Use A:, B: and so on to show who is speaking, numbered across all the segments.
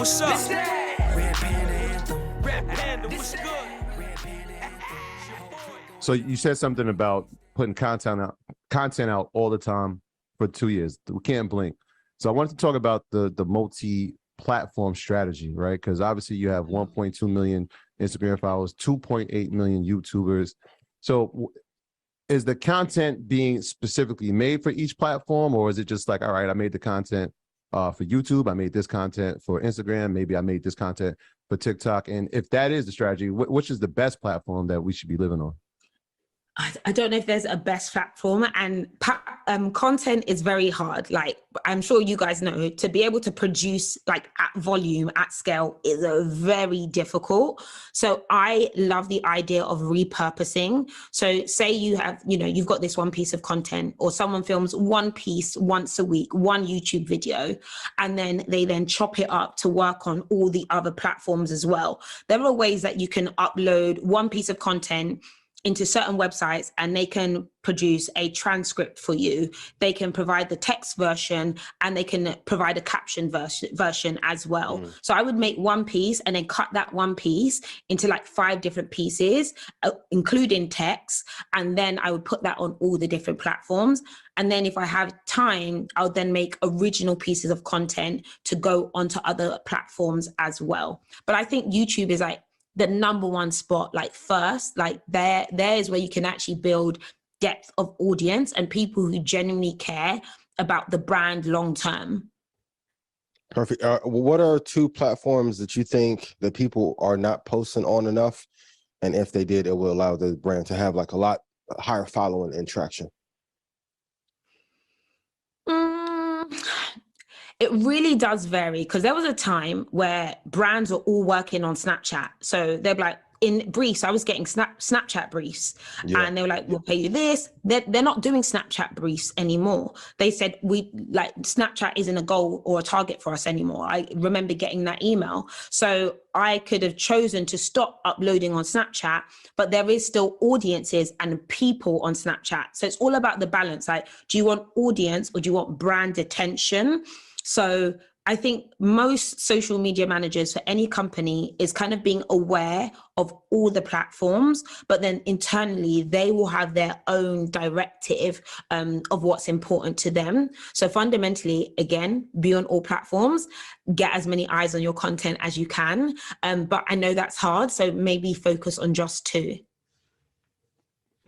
A: what's up? Red Panda Anthem. Red Panda, what's good?
B: So you said something about putting content out all the time for 2 years. We can't blink. So I wanted to talk about the multi-platform strategy, right? Because obviously you have 1.2 million Instagram followers, 2.8 million YouTubers. So is the content being specifically made for each platform, or is it just like, all right, I made the content for YouTube, I made this content for Instagram, maybe I made this content for TikTok? And if that is the strategy, which is the best platform that we should be living on?
C: I don't know if there's a best platform, and content is very hard. Like, I'm sure you guys know, to be able to produce like at volume, at scale is very difficult. So I love the idea of repurposing. So say you have, you've got this one piece of content, or someone films one piece once a week, one YouTube video, and then they chop it up to work on all the other platforms as well. There are ways that you can upload one piece of content into certain websites and they can produce a transcript for you. They can provide the text version and they can provide a caption version as well. So I would make one piece and then cut that one piece into like 5 different pieces, including text. And then I would put that on all the different platforms. And then if I have time, I'll then make original pieces of content to go onto other platforms as well. But I think YouTube is like the number one spot, like first, like there is where you can actually build depth of audience and people who genuinely care about the brand long term.
D: Perfect. What are 2 platforms that you think that people are not posting on enough? And if they did, it will allow the brand to have like a lot higher following and traction.
C: It really does vary, because there was a time where brands were all working on Snapchat. So they're like, in briefs, I was getting Snapchat briefs, and they were like, we'll pay you this. They're not doing Snapchat briefs anymore. They said, Snapchat isn't a goal or a target for us anymore. I remember getting that email. So I could have chosen to stop uploading on Snapchat, but there is still audiences and people on Snapchat. So it's all about the balance. Like, do you want audience or do you want brand attention? So I think most social media managers for any company is kind of being aware of all the platforms, but then internally they will have their own directive of what's important to them. So fundamentally, again, be on all platforms, get as many eyes on your content as you can. But I know that's hard, so maybe focus on just 2.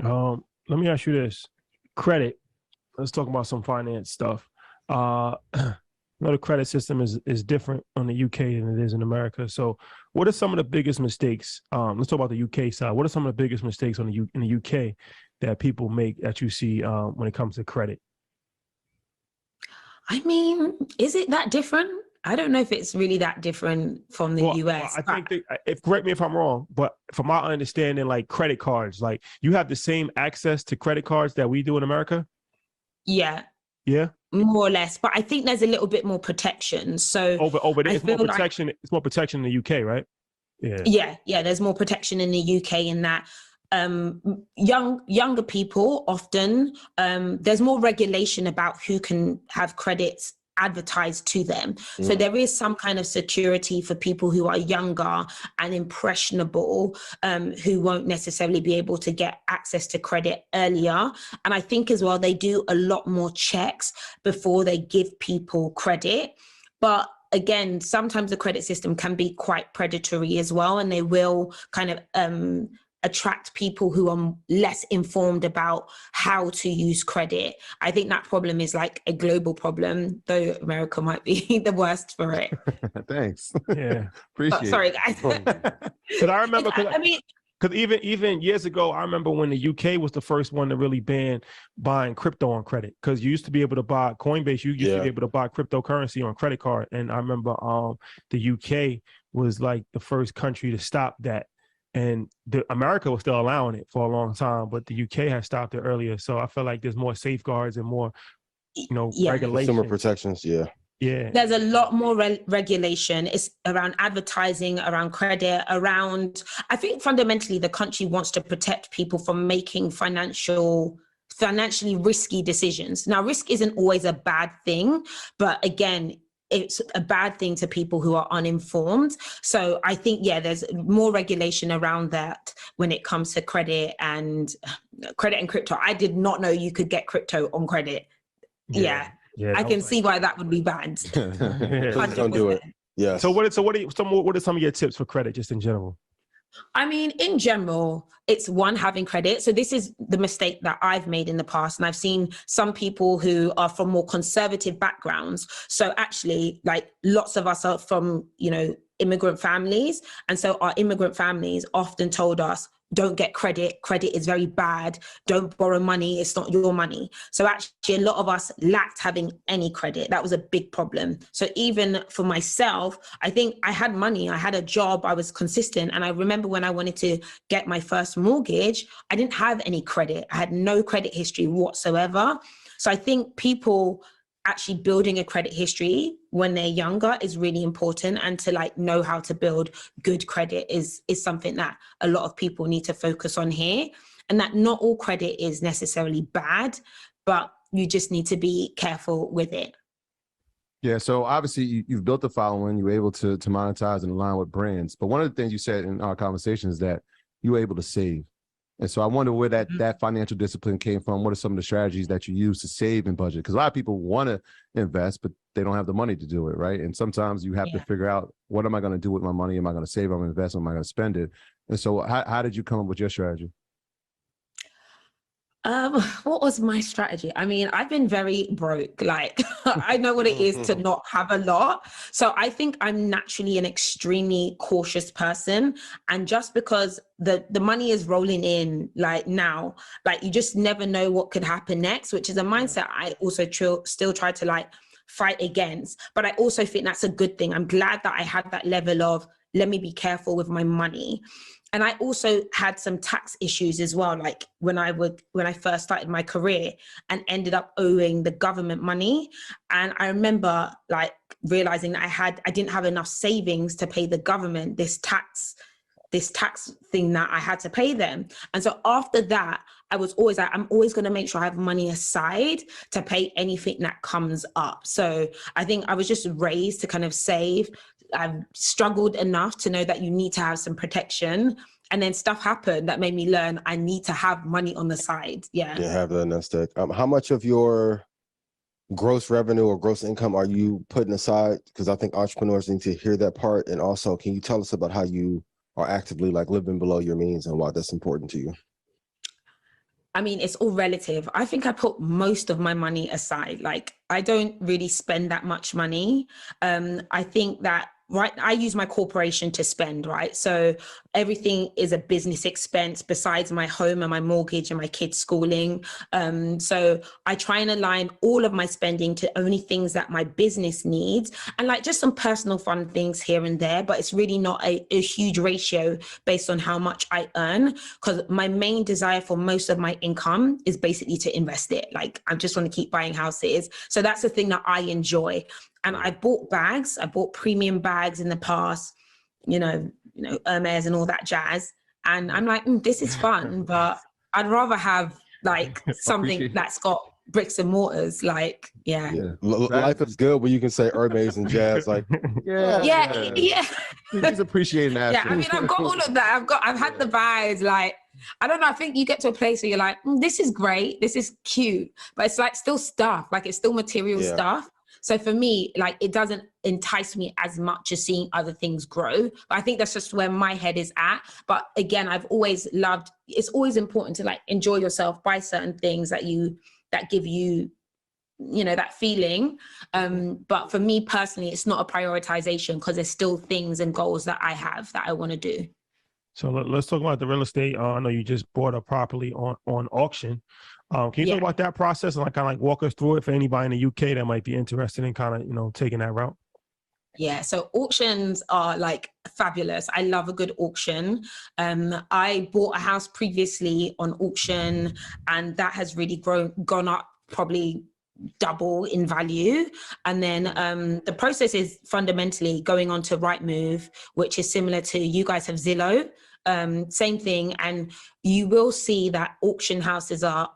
E: Let me ask you this. Credit. Let's talk about some finance stuff. I know the credit system is different on the UK than it is in America. So what are some of the biggest mistakes? Let's talk about the UK side. What are some of the biggest mistakes in the UK that people make that you see when it comes to credit?
C: I mean, is it that different? I don't know if it's really that different from the US.
E: I think correct me if I'm wrong, but from my understanding, like credit cards, like you have the same access to credit cards that we do in America?
C: Yeah.
E: Yeah.
C: More or less, but I think there's a little bit more protection. So
E: it's more protection. It's more protection in the UK, right?
C: Yeah. There's more protection in the UK in that younger people often there's more regulation about who can have credits advertised to them. So there is some kind of security for people who are younger and impressionable, who won't necessarily be able to get access to credit earlier. And I think as well, they do a lot more checks before they give people credit. But again, sometimes the credit system can be quite predatory as well, and they will kind of attract people who are less informed about how to use credit. I think that problem is like a global problem, though America might be the worst for it.
B: Thanks.
E: Yeah.
B: Appreciate
C: sorry, guys.
E: Because I remember, because even years ago, I remember when the UK was the first one to really ban buying crypto on credit. Because you used to be able to buy Coinbase, you used to be able to buy cryptocurrency on credit card. And I remember the UK was like the first country to stop that. And America was still allowing it for a long time, but the UK has stopped it earlier. So I feel like there's more safeguards and more, regulation.
D: Consumer protections, yeah.
C: There's a lot more regulation. It's around advertising, around credit, around, I think fundamentally the country wants to protect people from making financially risky decisions. Now, risk isn't always a bad thing, but again, it's a bad thing to people who are uninformed. So I think, yeah, there's more regulation around that when it comes to credit and crypto. I did not know you could get crypto on credit. Yeah. I can see why that would be bad.
D: Please don't do it. Yeah.
E: So what are some of your tips for credit just in general?
C: I mean, in general, it's one, having credit. So this is the mistake that I've made in the past. And I've seen some people who are from more conservative backgrounds. So actually, like, lots of us are from, immigrant families. And so our immigrant families often told us, don't get credit. Credit is very bad. Don't borrow money. It's not your money. So actually, a lot of us lacked having any credit. That was a big problem. So even for myself, I think I had money. I had a job. I was consistent. And I remember when I wanted to get my first mortgage, I didn't have any credit. I had no credit history whatsoever. So I think people actually building a credit history when they're younger is really important, and to know how to build good credit is something that a lot of people need to focus on here, and that not all credit is necessarily bad, but you just need to be careful with it.
B: Yeah, so obviously you've built a following, you were able to monetize and align with brands, but one of the things you said in our conversation is that you were able to save. And so I wonder where that financial discipline came from. What are some of the strategies that you use to save and budget? Because a lot of people want to invest, but they don't have the money to do it, right? And sometimes you have to figure out, what am I going to do with my money? Am I going to save? Am I going to invest? Am I going to spend it? And so how did you come up with your strategy?
C: What was my strategy? I mean, I've been very broke. I know what it is to not have a lot. So I think I'm naturally an extremely cautious person. And just because the money is rolling in now, you just never know what could happen next, which is a mindset I also still try to fight against. But I also think that's a good thing. I'm glad that I had that level of, let me be careful with my money. And I also had some tax issues as well, when I first started my career and ended up owing the government money. And I remember realizing that I didn't have enough savings to pay the government this tax thing that I had to pay them. And so after that, I was always I'm always going to make sure I have money aside to pay anything that comes up. So I think I was just raised to kind of save. I've struggled enough to know that you need to have some protection, and then stuff happened that made me learn I need to have money on the side. Yeah,
D: have that nest egg. How much of your gross revenue or gross income are you putting aside? Because I think entrepreneurs need to hear that part. And also, can you tell us about how you are actively living below your means and why that's important to you?
C: I mean, it's all relative. I think I put most of my money aside. I don't really spend that much money. I think that, I use my corporation to spend, right? So everything is a business expense besides my home and my mortgage and my kids' schooling. So I try and align all of my spending to only things that my business needs, and just some personal fun things here and there, but it's really not a huge ratio based on how much I earn, because my main desire for most of my income is basically to invest it. I just want to keep buying houses. So that's the thing that I enjoy. And I bought bags. I bought premium bags in the past, Hermes and all that jazz. And I'm like, this is fun, but I'd rather have something that's got bricks and mortars. Life
D: is good when you can say Hermes and jazz.
C: Yeah.
B: He's appreciating that.
C: Yeah, I mean, I've got all of that. I've had the bags. I don't know. I think you get to a place where you're like, this is great. This is cute, but it's still stuff. It's still material stuff. So for me, it doesn't entice me as much as seeing other things grow. But I think that's just where my head is at. But again, I've always loved, it's always important to enjoy yourself, buy certain things that give you, that feeling. But for me personally, it's not a prioritization, because there's still things and goals that I have that I want to do.
E: So let's talk about the real estate. I know you just bought a property on auction. Can you talk about that process and kind of walk us through it for anybody in the UK that might be interested in kind of, taking that route?
C: Yeah, so auctions are fabulous. I love a good auction. I bought a house previously on auction, and that has really gone up probably double in value. And then the process is fundamentally going on to Rightmove, which is similar to, you guys have Zillow. Same thing, and you will see that auction houses are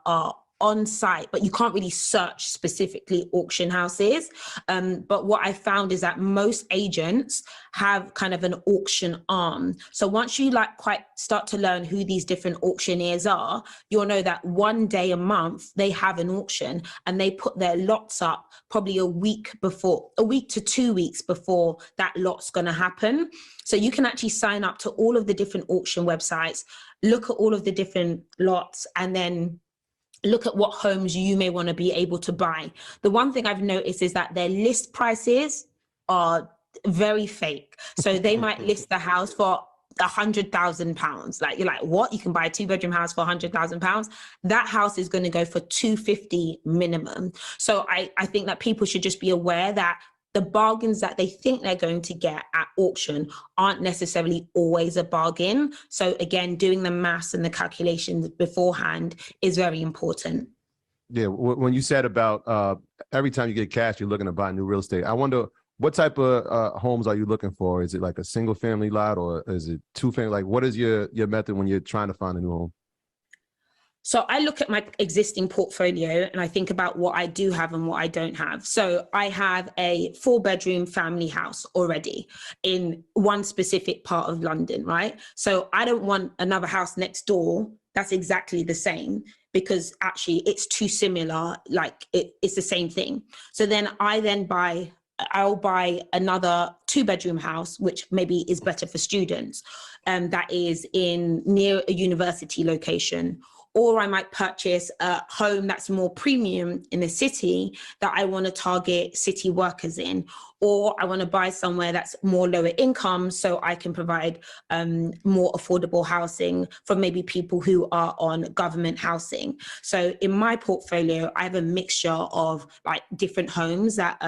C: on site, but you can't really search specifically auction houses. But what I found is that most agents have kind of an auction arm. So once you like quite start to learn who these different auctioneers are, you'll know that one day a month they have an auction and they put their lots up probably a week to 2 weeks before that lot's going to happen. So you can actually sign up to all of the different auction websites, look at all of the different lots, and then look at what homes you may want to be able to buy. The one thing I've noticed is that their list prices are very fake. So they might list the house for £100,000. Like, you're like, what? You can buy a 2-bedroom house for £100,000? That house is going to go for $250 minimum. So I think that people should just be aware that the bargains that they think they're going to get at auction aren't necessarily always a bargain. So again, doing the maths and the calculations beforehand is very important.
B: Yeah, when you said about every time you get cash, you're looking to buy new real estate. I wonder, what type of homes are you looking for? Is it like a single family lot, or is it 2-family? Like, what is your method when you're trying to find a new home?
C: So I look at my existing portfolio and I think about what I do have and what I don't have. So I have a 4-bedroom family house already in one specific part of London, right? So I don't want another house next door that's exactly the same, because actually it's too similar, like it's the same thing. So then I'll buy another 2-bedroom house, which maybe is better for students, that is near a university location. Or I might purchase a home that's more premium in the city that I want to target city workers in. Or I want to buy somewhere that's more lower income so I can provide more affordable housing for maybe people who are on government housing. So in my portfolio, I have a mixture of like different homes that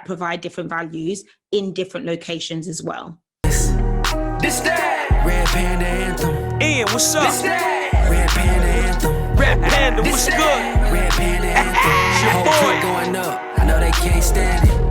C: provide different values in different locations as well.
A: This that Red Panda Anthem. Ian, what's up? This that Red Panda Anthem. Red Panda, what's good? Red Panda Anthem. Whole clip going up. I know they can't stand it.